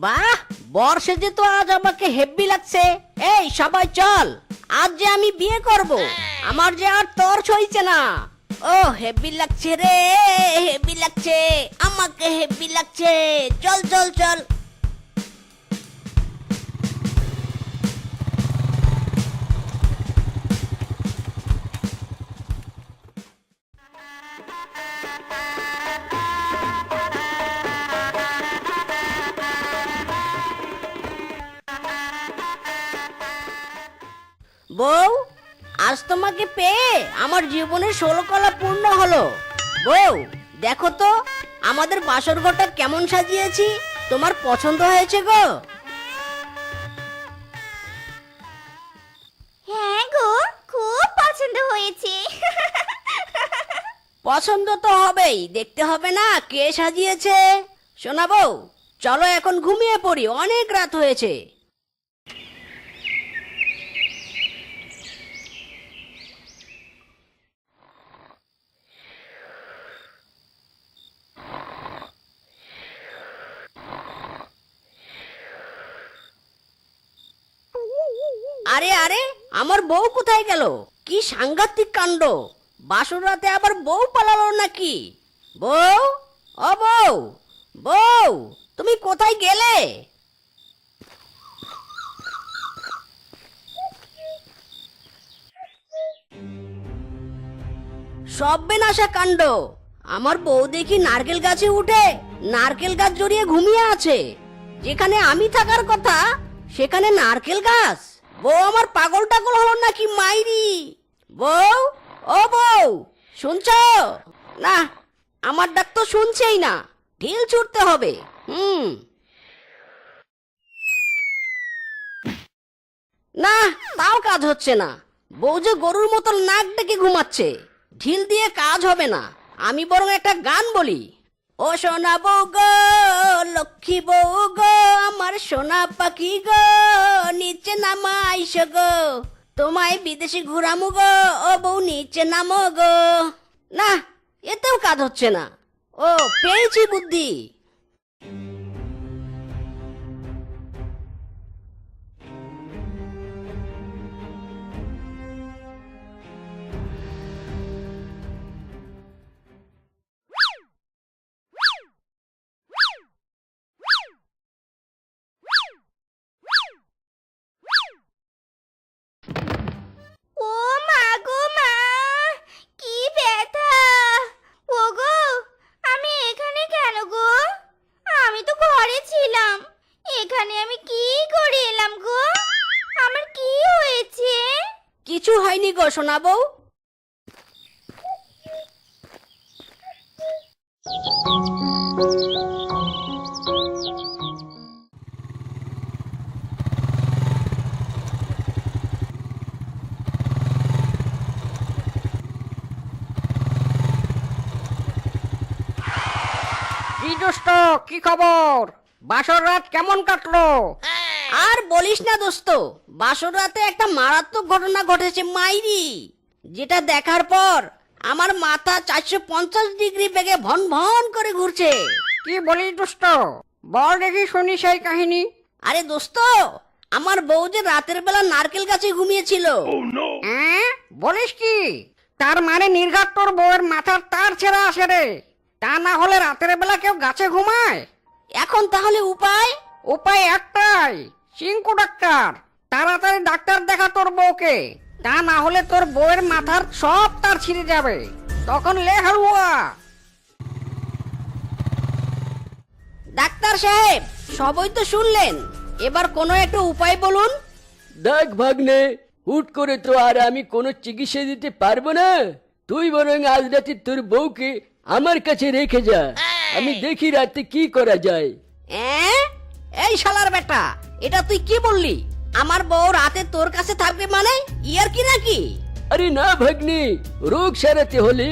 বাহ, বর্ষে যে তো আজ আমাকে হেব্বি লাগছে। এই সবাই চল, আজ যে আমি বিয়ে করব, আমার যে আর তর সইছে না। ও হেব্বি লাগছে রে, হেব্বি লাগছে, আমাকে হেব্বি লাগছে। চল চল চল। বউ, আজ তোমাকে পেয়ে আমার জীবনের 16 কলা পূর্ণ হলো। বউ, দেখো তো আমাদের বাসর ঘরটা কেমন সাজিয়েছি, তোমার পছন্দ হয়েছে গো? হ্যাঁ গো, খুব পছন্দ হয়েছে। পছন্দ তো হবেই, দেখতে হবে না কে সাজিয়েছে। শোনা বউ, চলো এখন ঘুমিয়ে পড়ি, অনেক রাত হয়েছে। আরে আরে, আমার বউ কোথায় গেল? কি সাংঘাতিক কাণ্ড! বাসর রাতে আবার বউ পালালো নাকি? বউ, ও বউ, বউ, তুমি কোথায় গেলে? সর্বনাশা কাণ্ড! আমার বউ দেখি নারকেল গাছে উঠে নারকেল গাছ জড়িয়ে ঘুমিয়ে আছে। যেখানে আমি থাকার কথা সেখানে নারকেল গাছ। বউ আমার পাগল টাগল হলো নাকি মাইরি? বউ, ও বউ, শুনছ? না, আমার ডাক তো শুনছেই না। ঢিল ছুটতে হবে। না, তাও কাজ হচ্ছে না। বউ যে গরুর মতো নাক ডেকে ঘুমাচ্ছে। ঢিল দিয়ে কাজ হবে না, আমি বরং একটা গান বলি। ও সোনা বউ গো, লক্ষ্মী বউ গো, আমার সোনা পাখি গো, নিচে নামা আইস গো, তোমায় বিদেশে ঘুরামু গো, ও বউ নিচে নামো গো। না, এতেও কাজ হচ্ছে না। ও, পেয়েছি বুদ্ধি। ও মা গো মা, কি ব্যথা! ও গো, আমি এখানে কেন গো? আমি তো ঘরে ছিলাম, এখানে আমি কি করে এলাম গো? আমার কি হয়েছে? কিছু হয়নি গো সোনা বউ। কি দোস্ত, কি খবর? বাসর রাত কেমন কাটলো? আর বলিস না দোস্ত, বাসর রাতে একটা মারাত্মক ঘটনা ঘটেছে মাইরি। যেটা দেখার পর আমার মাথা 450 ডিগ্রি বেগে ভন ভন করে ঘুরছে। কি বলিস দোস্ত, বল দেখি শুনি সেই কাহিনী। আরে দোস্ত, আমার বউ যে রাতের বেলা নারকেল গাছে ঘুমিয়েছিল। বলিস কি? তার মানে নির্ঘাত তোর বউয়ের মাথার তার ছেঁড়া আসে রে। তা না হলে রাতের বেলা কেউ গাছে ঘুমায়? এখন তাহলে উপায়? উপায় একটাই, চিঙ্কু ডাক্তার। তাড়াতাড়ি ডাক্তার দেখা তোর বউকে, তা না হলে তোর বউয়ের মাথার সব তার ছিঁড়ে যাবে। তখন লে হালুয়া। ডাক্তার সাহেব, সবই তো শুনলেন, এবার কোনো একটা উপায় বলুন। দেখ ভাগ্নে, হুট করে তো আর আমি কোনো চিকিৎসা দিতে পারবো না। তুই বরং আজ রাতে তোর বউকে আমার কাছে রেখে যা, আমি দেখি রাতে কি করা যায়। এই শালার বেটা, এটা তুই কি বললি? আমার বউ রাতে তোর কাছে থাকবে মানে ইয়ার কি নাকি? আরে না ভাগ্নে, রোগ সারাতে হলে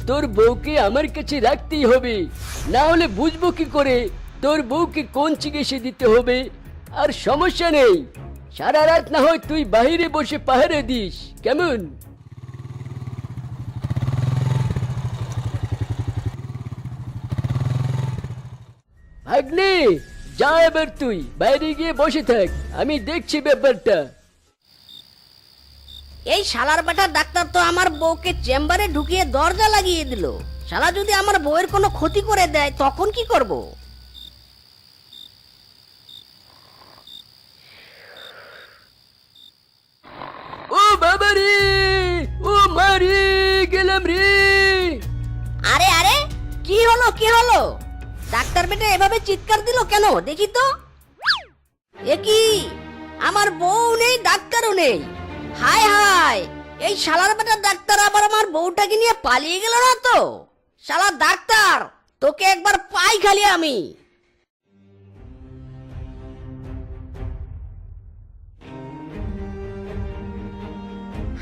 তোর বউকে আমার কাছে রাখতেই হবে, না হলে বুঝবো কি করে তোর বউকে কোন চিকিৎসা দিতে হবে। আর সমস্যা নেই, সারা রাত না হয় তুই বাইরে বসে পাহারা দিস, কেমন? ভাগ্নে, যা এবার তুই বাইরে গিয়ে বসে থাক, আমি দেখছি ব্যাপারটা। এই শালার বেটা ডাক্তার তো আমার বউকে চেম্বারে ঢুকিয়ে দরজা লাগিয়ে দিল। শালা যদি আমার বউয়ের কোনো ক্ষতি করে দেয় তখন কি করব? ও বাবা রে, ও মারি গেলাম রে। আরে আরে, কি হলো কি হলো? ডাক্তার বেটা এভাবে চিৎকার দিল কেন দেখি তো। এ কি, আমার বউ নেই ডাক্তারও নেই। হায় হায়, এই শালার বেটা ডাক্তার আবার আমার বউটাকে নিয়ে পালিয়ে গেল না তো? শালা ডাক্তার, তোকে একবার পাই খালি আমি।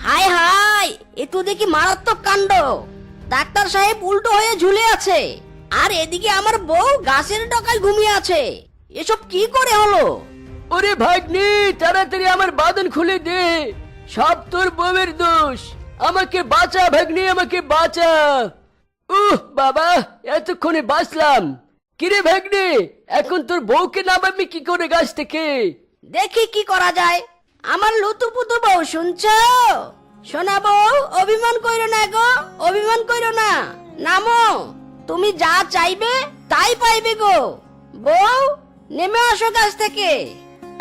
হায় হায়, এ তো দেখি মারাত্মক কাণ্ড। ডাক্তার সাহেব উল্টো হয়ে ঝুলে আছে, আর এদিকে আমার বউ গাছের ডগায় ঘুমিয়ে আছে। এসব কি করে হলো? ওরে ভাগ্নি, তাড়াতাড়ি আমার বাঁধন খুলে দে, সব তোর বউয়ের দোষ। আমাকে বাঁচা ভাগ্নি, আমাকে বাঁচা। বাবা, এতক্ষণে বাঁচলাম। কিরে ভাগ্নি, এখন তোর বউকে নামাবি কি করে গাছ থেকে? দেখি কি করা যায়। আমার লুতুপুতু বউ, শুনছো? শোনা বউ, অভিমান কইরো না গো, অভিমান কইরো না। নামো, তুমি যা চাইবে তাই পাইবে গো। বউ, নেমে আসো গাছ থেকে।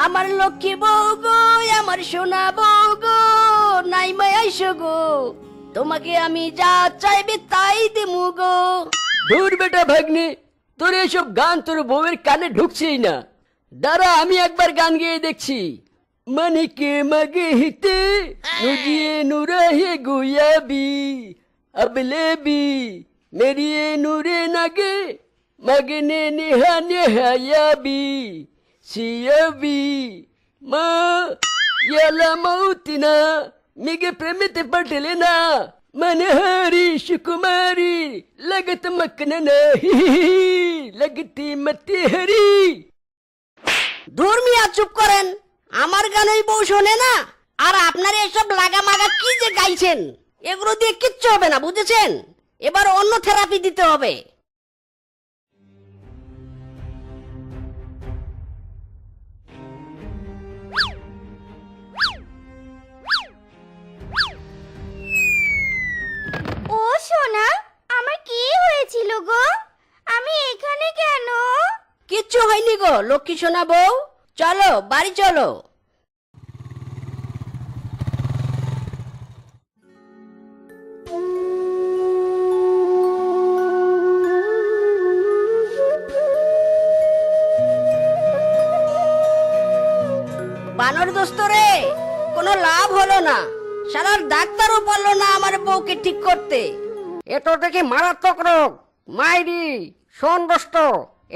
আমার লক্ষ্মী বউ গো, আমার সোনা বউ গো, নাই মাই আইসো গো, তোমাকে আমি যা চাইবে তাই দেবো গো। দূর বেটা ভাগ্নি, তোর এসব গান তোর বউয়ের কানে ঢুকছেই না। দাঁড়া, আমি একবার গান গেয়ে দেখছি। মানিকে মাগে হিতে নুজিয়ে নুরাহে গুয়াবি अबलेबी मेरी नूरे नगे मगने नेहा नेहायाबी सियाबी मा याला मौतिना मिगे प्रेमित पटलेना मनहरी सुकुमारी लगत मकनना लगती मती हरी। ধর্মিয়া চুপ করেন, আমার গান ওই বউ শোনে না। আর আপনারা এসব লাগা মাগা কি যে গাইছেন, এগুলো দিয়ে কিচ্ছু হবে না, বুঝেছেন? এবার অন্য থেরাপি দিতে হবে। ও সোনা, আমার কি হয়েছিল গো? আমি এখানে কেন? কিচ্ছু হয়নি গো লক্ষ্মী সোনা বউ, চলো বাড়ি চলো। বানর দোস্ত রে, কোনো লাভ হলো না। শালার ডাক্তারও পারলো না আমার বউকে ঠিক করতে। এ তো দেখি মারাত্মক রোগ। মাইরি শোন দোস্ত,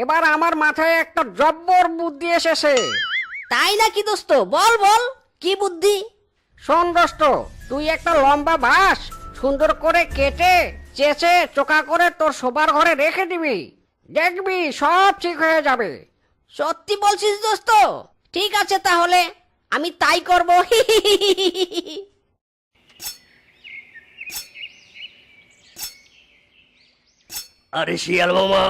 এবার আমার মাথায় একটা জব্বর বুদ্ধি এসেছে। তাই নাকি দোস্ত? বল বল, কি বুদ্ধি? শোন দোস্ত, তুই একটা লম্বা বাঁশ সুন্দর করে কেটে চেঁচে চোখা করে তোর শোবার ঘরে রেখে দিবি, দেখবি সব ঠিক হয়ে যাবে। সত্যি বলছিস দোস্ত? ঠিক আছে তাহলে, আমি তাই করব। আরে শিয়াল মামা,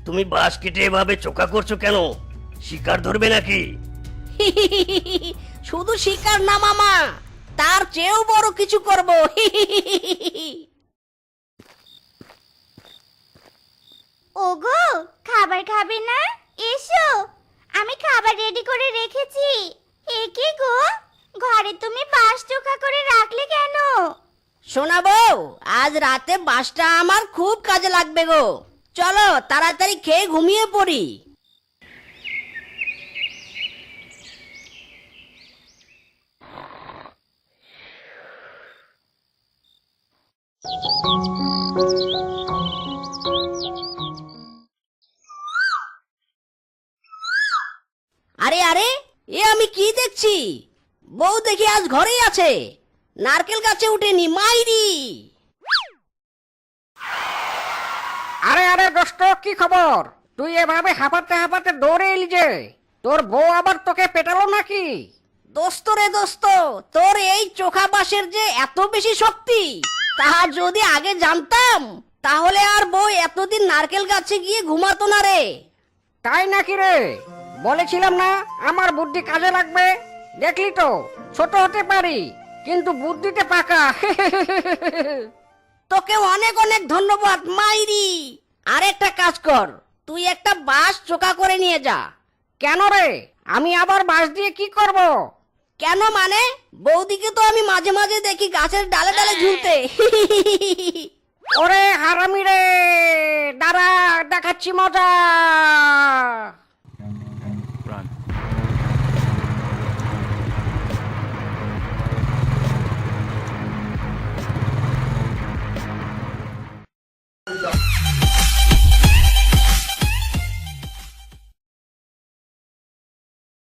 তুমি বাঁশ কেটে এভাবে চোখা করছো কেন? শিকার ধরবে নাকি? শুধু শিকার না মামা, তার চেয়েও বড় কিছু করব। ওগো, খাবার খাবে না? এসো, আমি খাবার রেডি করে রেখেছি। এ কি গো, ঘরে তুমি বাঁশ চোখা করে রাখলে কেন? শোনা বউ, আজ রাতে বাসটা আমার খুব কাজে লাগবে গো। চলো তাড়াতাড়ি খেয়ে ঘুমিয়ে পড়ি। আরে আরে, এ আমি কি দেখছি? বউ দেখি আজ ঘরেই আছে, নারকেল গাছে উঠেনি। মাইরি! আরে আরে দোস্ত, কি খবর? তুই এভাবে হাঁপাতে হাঁপাতে দৌড়ে এলি যে, তোর বউ আবার তোকে পেটালো নাকি? দোস্ত রে দোস্ত, তোর এই চোখা বাঁশের যে এত বেশি শক্তি, তাহা যদি আগে জানতাম তাহলে আর বউ এতদিন নারকেল গাছে গিয়ে ঘুমাতো না রে। তাই নাকি রে? বলেছিলাম না আমার বুদ্ধি কাজে লাগবে। দেখলি তো, ছোট হতে পারি কিন্তু বুদ্ধিতে পাকা। তোকে অনেক অনেক ধন্যবাদ মাইরি। আর একটা কাজ কর, তুই একটা বাঁশ চোকা করে নিয়ে যা। কেন রে, আমি আবার বাঁশ দিয়ে কি করব? কেন মানে, বৌদিকে তো আমি মাঝে মাঝে দেখি গাছের ডালে ডালে ঝুলতে। ওরে হারামি রে, দাঁড়া, দেখাচ্ছি মজা।